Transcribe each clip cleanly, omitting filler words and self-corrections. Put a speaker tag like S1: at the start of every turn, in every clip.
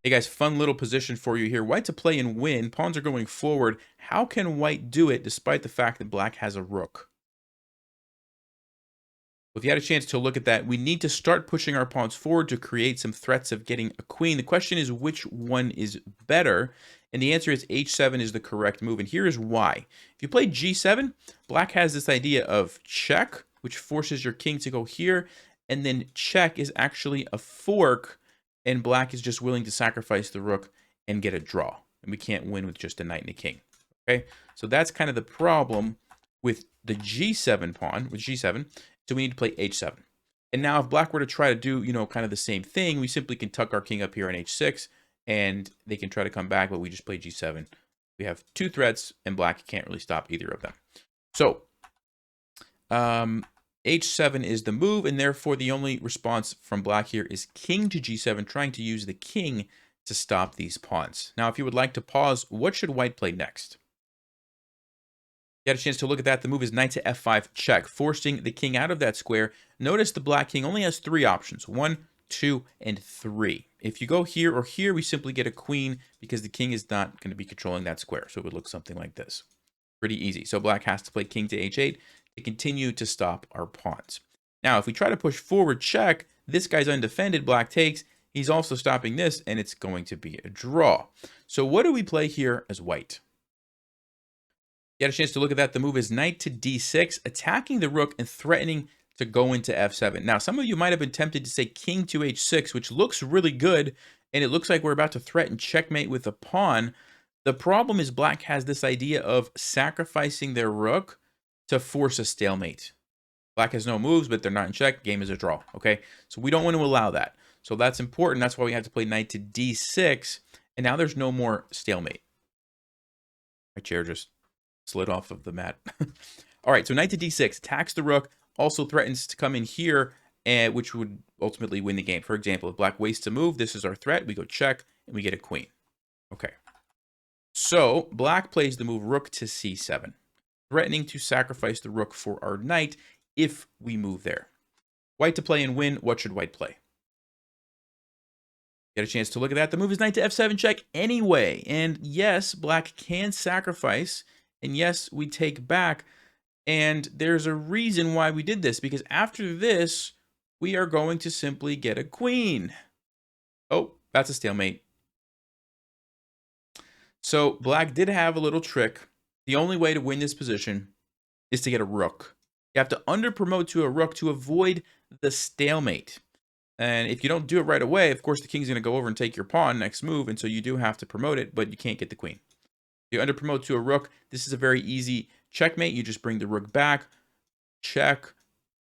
S1: Hey guys, fun little position for you here. White to play and win. Pawns are going forward. How can white do it despite the fact that black has a rook? If you had a chance to look at that, we need to start pushing our pawns forward to create some threats of getting a queen. The question is, which one is better? And the answer is h7 is the correct move. And here is why. If you play g7, black has this idea of check, which forces your king to go here. And then check is actually a fork, and black is just willing to sacrifice the rook and get a draw. And we can't win with just a knight and a king. Okay, so that's kind of the problem with the g7 pawn, with g7. So we need to play h7. And now if black were to try to do, kind of the same thing, we simply can tuck our king up here on h6, and they can try to come back, but we just play g7. We have two threats, and black can't really stop either of them. So h7 is the move, and therefore the only response from black here is king to g7, trying to use the king to stop these pawns. Now, if you would like to pause, what should white play next? You had a chance to look at that. The move is knight to f5 check, forcing the king out of that square. Notice the black king only has three options, 1, 2, and 3. If you go here or here, we simply get a queen because the king is not going to be controlling that square. So it would look something like this. Pretty easy. So black has to play king to h8 to continue to stop our pawns. Now, if we try to push forward check, this guy's undefended, black takes. He's also stopping this, and it's going to be a draw. So what do we play here as white? You had a chance to look at that. The move is knight to d6, attacking the rook and threatening to go into f7. Now, some of you might have been tempted to say king to h6, which looks really good, and it looks like we're about to threaten checkmate with a pawn. The problem is black has this idea of sacrificing their rook to force a stalemate. Black has no moves, but they're not in check. Game is a draw, okay? So we don't want to allow that. So that's important. That's why we have to play knight to d6, and now there's no more stalemate. My chair just slid off of the mat. All right, so knight to d6 attacks the rook, also threatens to come in here, which would ultimately win the game. For example, if black wastes a move, this is our threat. We go check, and we get a queen. Okay. So black plays the move rook to c7, threatening to sacrifice the rook for our knight if we move there. White to play and win. What should white play? Get a chance to look at that. The move is knight to f7 check anyway. And yes, black can sacrifice. And yes, we take back, and there's a reason why we did this, because after this, we are going to simply get a queen. Oh, that's a stalemate. So black did have a little trick. The only way to win this position is to get a rook. You have to under-promote to a rook to avoid the stalemate. And if you don't do it right away, of course, the king's going to go over and take your pawn next move, and so you do have to promote it, but you can't get the queen. You under promote to a rook. This is a very easy checkmate. You just bring the rook back, check,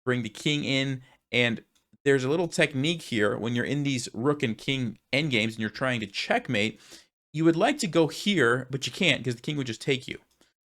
S1: bring the king in, and there's a little technique here when you're in these rook and king endgames and you're trying to checkmate. You would like to go here, but you can't because the king would just take you.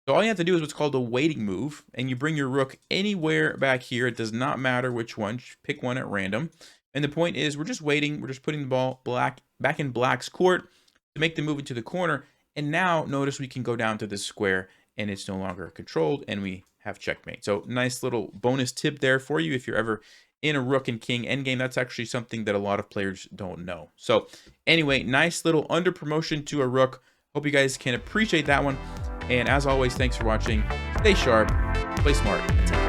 S1: So all you have to do is what's called a waiting move, and you bring your rook anywhere back here. It does not matter which one. Just pick one at random. And the point is we're just waiting. We're just putting the ball back in black's court to make the move into the corner. And now notice we can go down to this square and it's no longer controlled and we have checkmate. So nice little bonus tip there for you if you're ever in a rook and king endgame. That's actually something that a lot of players don't know. So anyway, nice little under promotion to a rook. Hope you guys can appreciate that one. And as always, thanks for watching. Stay sharp, play smart, and take care.